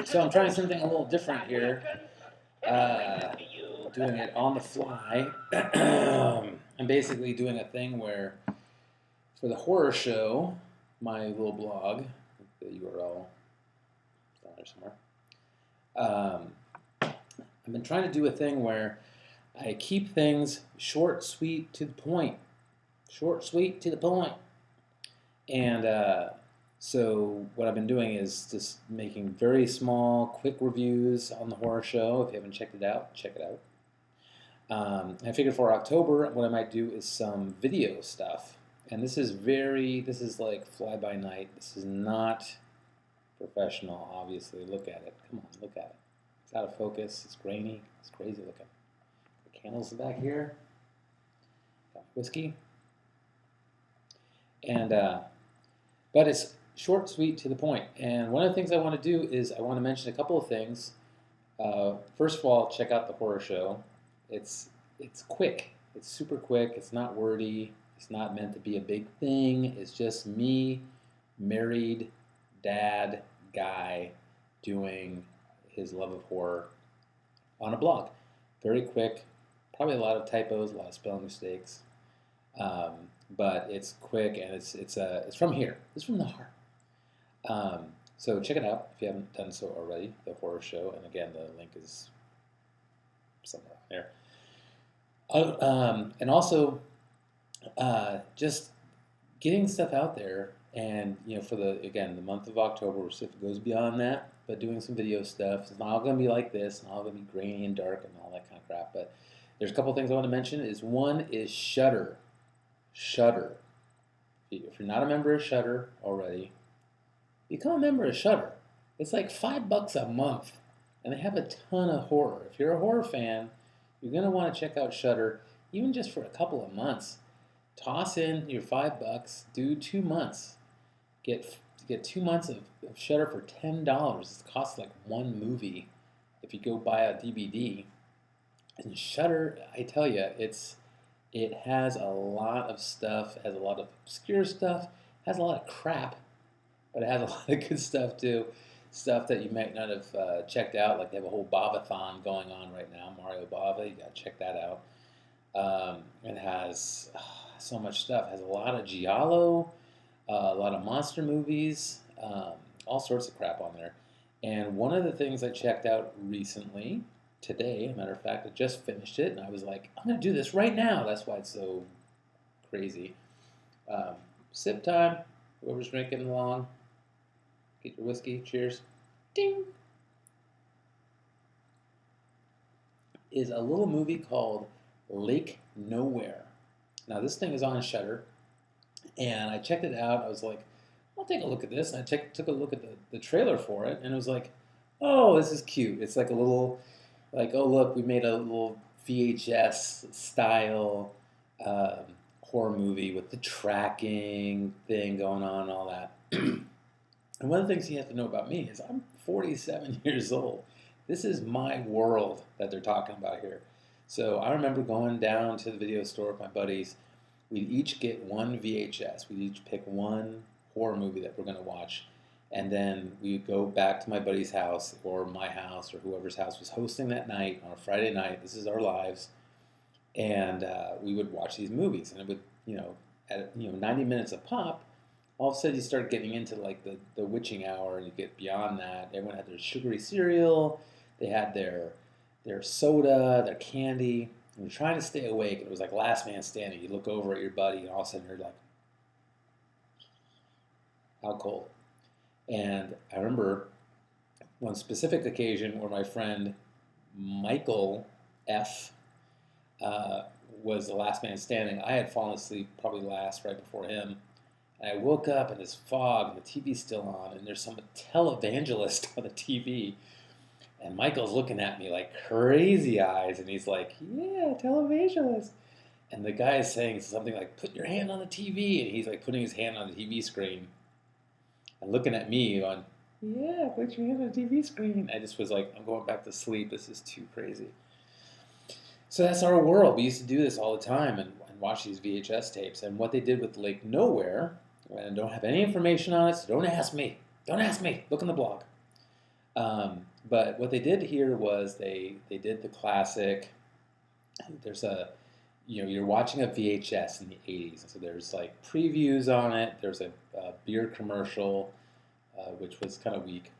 So I'm trying something a little different here, uh, doing it on the fly. I'm basically doing a thing where, for the horror show, my little blog, the URL is down there somewhere. I've been trying to do a thing where I keep things short, sweet, to the point. Short, sweet, to the point. And so what I've been doing is just making very small, quick reviews on the horror show. If you haven't checked it out, check it out. I figured for October, what I might do is some video stuff. And this is like fly by night. This is not professional, obviously. Look at it. Come on, look at it. It's out of focus. It's grainy. It's crazy looking. The candles back here. Got whiskey. And but it's short, sweet, to the point. And one of the things I want to do is I want to mention a couple of things. First of all, check out the horror show. It's quick. It's super quick. It's not wordy. It's not meant to be a big thing. It's just me, married dad guy, doing his love of horror on a blog. Very quick. Probably a lot of typos, a lot of spelling mistakes. But it's quick and it's from here. It's from the heart. So check it out if you haven't done so already. The horror show, and again, the link is somewhere there. And also, just getting stuff out there, and for the month of October, if it goes beyond that, but doing some video stuff. It's not all going to be like this, not all going to be grainy and dark and all that kind of crap. But there's a couple things I want to mention. One is Shudder. Shudder. If you're not a member of Shudder already, become a member of Shudder. It's like $5 a month, and they have a ton of horror. If you're a horror fan, you're gonna want to check out Shudder, even just for a couple of months. Toss in your $5, do 2 months, get 2 months of Shudder for $10. It costs like one movie if you go buy a DVD. And Shudder, I tell you, it has a lot of stuff, has a lot of obscure stuff, has a lot of crap, but it has a lot of good stuff too. Stuff that you might not have checked out, like they have a whole Bobathon going on right now, Mario Bava, you gotta check that out. It has so much stuff. It has a lot of Giallo, a lot of monster movies, all sorts of crap on there. And one of the things I checked out recently, today, as a matter of fact, I just finished it, and I was like, I'm going to do this right now. That's why it's so crazy. Sip time. Whoever's drinking along, get your whiskey. Cheers. Ding. Is a little movie called Lake Nowhere. Now, this thing is on Shudder, and I checked it out. I was like, I'll take a look at this. And I took a look at the trailer for it, and it was like, oh, this is cute. It's like a little... Like, oh, look, we made a little VHS style horror movie with the tracking thing going on and all that. And one of the things you have to know about me is I'm 47 years old. This is my world that they're talking about here. So I remember going down to the video store with my buddies. We'd each get one VHS. We'd each pick one horror movie that we're going to watch. And then we would go back to my buddy's house or my house or whoever's house was hosting that night on a Friday night. This is our lives. And we would watch these movies. And it would, at 90 minutes a pop, all of a sudden you start getting into like the witching hour and you get beyond that. Everyone had their sugary cereal. They had their soda, their candy. And you're trying to stay awake. And it was like last man standing. You look over at your buddy and all of a sudden you're like, how cold? And I remember one specific occasion where my friend Michael F. Was the last man standing. I had fallen asleep probably last right before him. And I woke up in this fog and the TV's still on and there's some televangelist on the TV. And Michael's looking at me like crazy eyes and he's like, yeah, televangelist. And the guy is saying something like, put your hand on the TV. And he's like putting his hand on the TV screen. And looking at me going, yeah, put your hand on the TV screen. I just was like, I'm going back to sleep. This is too crazy. So that's our world. We used to do this all the time and watch these VHS tapes. And what they did with Lake Nowhere, and I don't have any information on it, so don't ask me. Don't ask me. Look in the blog. But what they did here was they did the classic. There's a you're watching a VHS in the 80s, and so there's like previews on it. There's a beer commercial, which was kind of weak.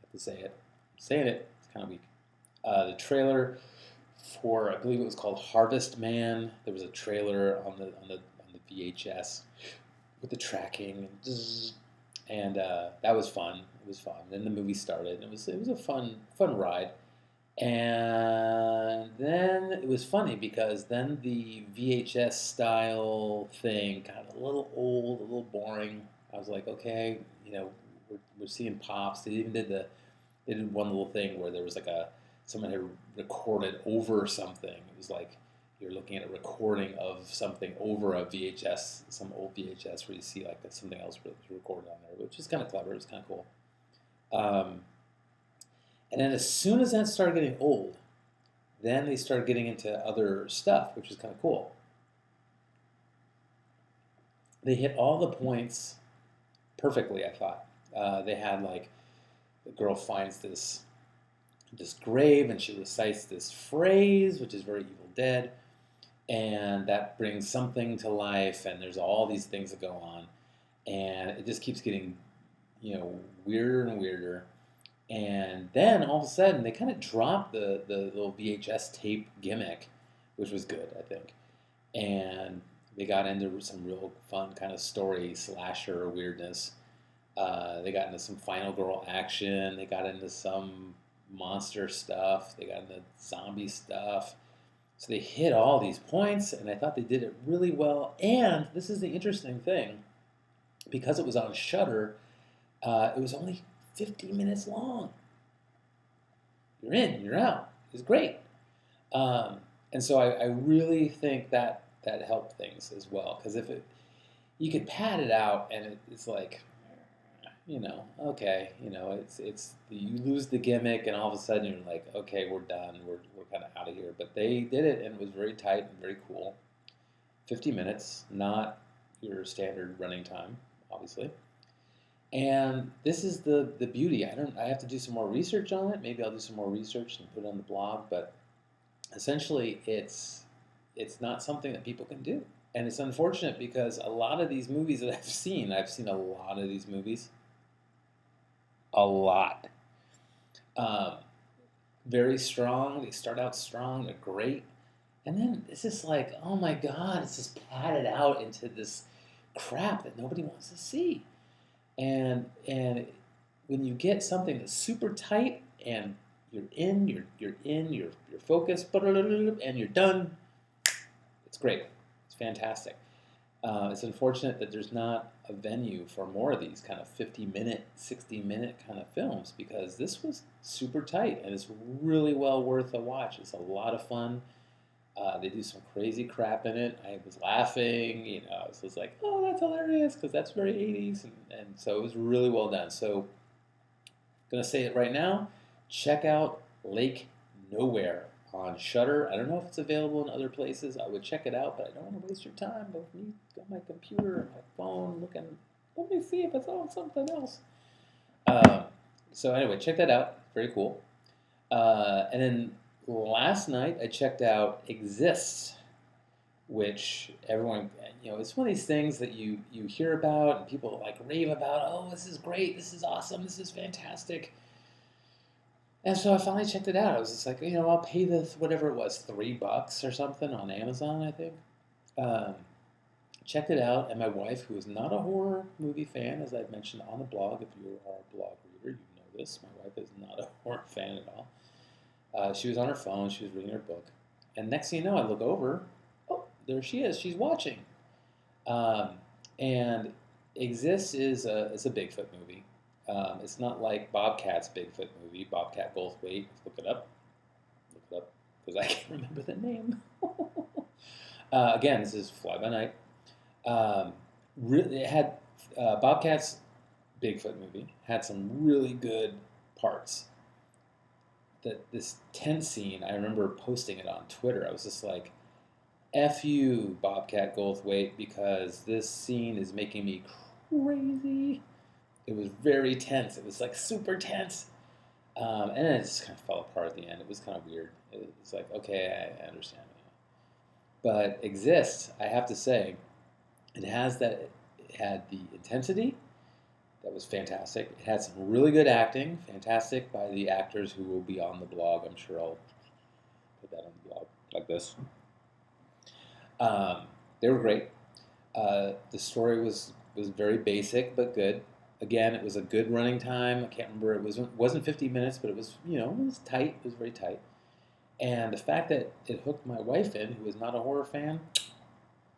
I have to say it. I'm saying it. It's kind of weak. The trailer for, I believe it was called Harvest Man. There was a trailer on the VHS with the tracking and that was fun. It was fun. Then the movie started. And it was a fun ride. And then it was funny because then the VHS style thing got a little old, a little boring. I was like, okay, we're seeing pops. They did one little thing where there was like someone had recorded over something. It was like you're looking at a recording of something over a VHS, some old VHS where you see like something else was recorded on there, which is kind of clever. It was kind of cool. Um, and then as soon as that started getting old, then they started getting into other stuff, which is kind of cool. They hit all the points perfectly, I thought. They had like the girl finds this grave and she recites this phrase, which is very Evil Dead, and that brings something to life, and there's all these things that go on, and it just keeps getting weirder and weirder. And then all of a sudden, they kind of dropped the little VHS tape gimmick, which was good, I think. And they got into some real fun kind of story slasher weirdness. They got into some Final Girl action. They got into some monster stuff. They got into zombie stuff. So they hit all these points, and I thought they did it really well. And this is the interesting thing, because it was on Shudder, it was only 50 minutes long. You're in, you're out. It was great. And so I really think that helped things as well, because you could pad it out, and it's like, okay, it's you lose the gimmick, and all of a sudden you're like, okay, we're done, we're kind of out of here. But they did it, and it was very tight and very cool. 50 minutes, not your standard running time, obviously. And this is the beauty. I have to do some more research on it. Maybe I'll do some more research and put it on the blog. But essentially, it's not something that people can do, and it's unfortunate because a lot of these movies that I've seen a lot of these movies, a lot. Um, Very strong. They start out strong. They're great, and then it's just like, oh my god, it's just padded out into this crap that nobody wants to see. And when you get something that's super tight and you're focused, and you're done, it's great. It's fantastic. It's unfortunate that there's not a venue for more of these kind of 50-minute, 60-minute kind of films, because this was super tight and it's really well worth a watch. It's a lot of fun. They do some crazy crap in it. I was laughing, I was just like, oh, that's hilarious, because that's very 80s. And so it was really well done. So I'm going to say it right now. Check out Lake Nowhere on Shudder. I don't know if it's available in other places. I would check it out, but I don't want to waste your time. But me on my computer and my phone looking, let me see if it's on something else. So anyway, check that out. Very cool. And then last night I checked out Exists, which everyone, it's one of these things that you hear about and people like rave about. Oh, this is great. This is awesome. This is fantastic. And so I finally checked it out. I was just like, I'll pay whatever it was, $3 or something on Amazon, I think. Um, Checked it out, and my wife, who is not a horror movie fan, as I've mentioned on the blog, if you are a blog reader, you know this. My wife is not a horror fan at all. She was on her phone. She was reading her book. And next thing you know, I look over. Oh, there she is. She's watching. Um, and Exists is it's a Bigfoot movie. It's not like Bobcat's Bigfoot movie, Bobcat Goldthwait. Look it up. Look it up, because I can't remember the name. Again, this is Fly By Night. It had Bobcat's Bigfoot movie had some really good parts. This tent scene, I remember posting it on Twitter. I was just like, F you, Bobcat Goldthwait, because this scene is making me crazy. It was very tense. It was like super tense. And then it just kind of fell apart at the end. It was kind of weird. It's like, okay, I understand. But Exist, I have to say, it had the intensity that was fantastic. It had some really good acting, fantastic by the actors who will be on the blog. I'm sure I'll put that on the blog like this. They were great. The story was very basic but good. Again, it was a good running time. I can't remember. It wasn't 50 minutes, but it was it was tight. It was very tight. And the fact that it hooked my wife in, who was not a horror fan,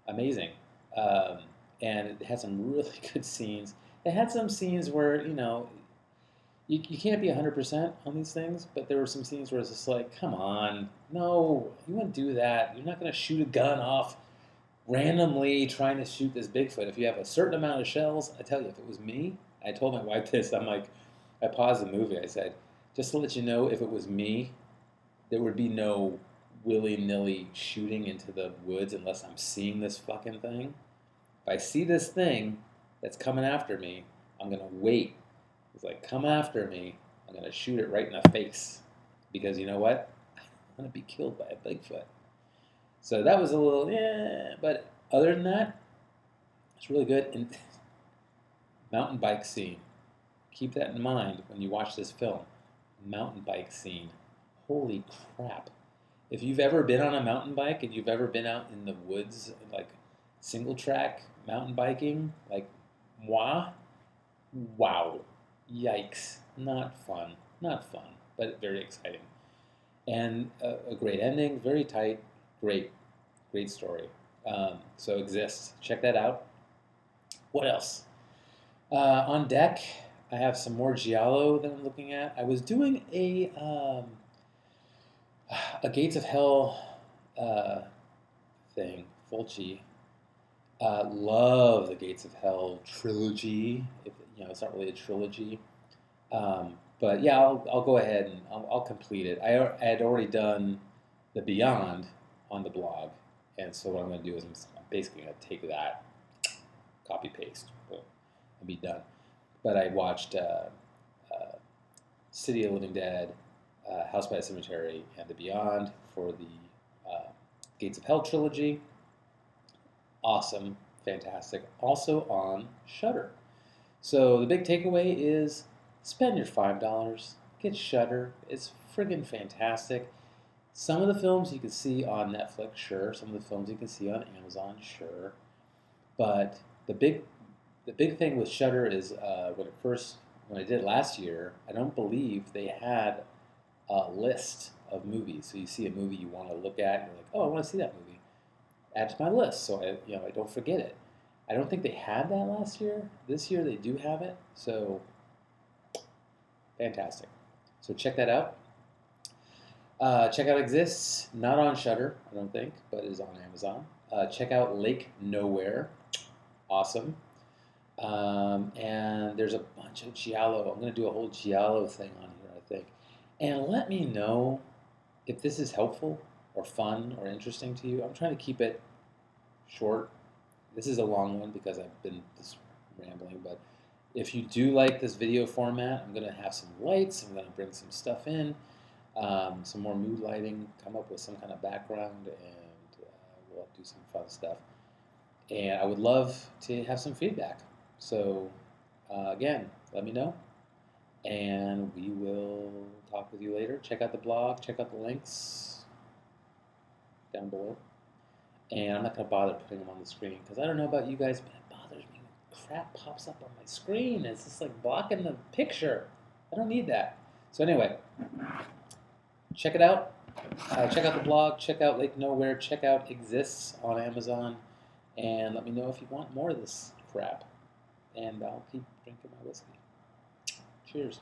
amazing. Um, and it had some really good scenes. It had some scenes where you can't be 100% on these things, but there were some scenes where it's just like, come on, no, you wouldn't do that. You're not going to shoot a gun off randomly trying to shoot this Bigfoot. If you have a certain amount of shells, I tell you, if it was me, I told my wife this. I'm like, I paused the movie. I said, just to let you know, if it was me, there would be no willy-nilly shooting into the woods unless I'm seeing this fucking thing. If I see this thing that's coming after me, I'm going to wait. It's like, come after me. I'm going to shoot it right in the face. Because you know what? I'm going to be killed by a Bigfoot. So that was a little, yeah. But other than that, it's really good. And mountain bike scene. Keep that in mind when you watch this film. Mountain bike scene. Holy crap. If you've ever been on a mountain bike and you've ever been out in the woods, like single track mountain biking, like moi, wow. Yikes. Not fun. Not fun, but very exciting. And a great ending, very tight, great, great story. So Exists. Check that out. What else? On deck, I have some more Giallo that I'm looking at. I was doing a Gates of Hell uh, thing, Fulci. Love the Gates of Hell trilogy. It's not really a trilogy, but yeah, I'll go ahead and I'll complete it. I had already done the Beyond on the blog, and so what I'm going to do is I'm basically going to take that, copy paste, and be done. But I watched City of the Living Dead, House by the Cemetery, and The Beyond for the Gates of Hell trilogy. Awesome, fantastic. Also on Shudder. So the big takeaway is spend your $5. Get Shudder. It's friggin' fantastic. Some of the films you can see on Netflix, sure. Some of the films you can see on Amazon, sure. But the big thing with Shudder is when I did it last year, I don't believe they had a list of movies. So you see a movie you want to look at, and you're like, oh, I want to see that movie. Add to my list, so I don't forget it. I don't think they had that last year. This year they do have it, so fantastic. So check that out. Check out Exists, not on Shudder, I don't think, but is on Amazon. Check out Lake Nowhere, awesome. And there's a bunch of Giallo. I'm going to do a whole Giallo thing on here, I think. And let me know if this is helpful or fun or interesting to you. I'm trying to keep it short. This is a long one because I've been just rambling, but if you do like this video format, I'm going to have some lights. I'm going to bring some stuff in, some more mood lighting, come up with some kind of background, and we'll do some fun stuff. And I would love to have some feedback. So, again, let me know, and we will talk with you later. Check out the blog, check out the links down below. And I'm not going to bother putting them on the screen because I don't know about you guys, but it bothers me when crap pops up on my screen. It's just like blocking the picture. I don't need that. So anyway, check it out. Check out the blog. Check out Lake Nowhere. Check out Exists on Amazon. And let me know if you want more of this crap. And I'll keep drinking my whiskey. Cheers.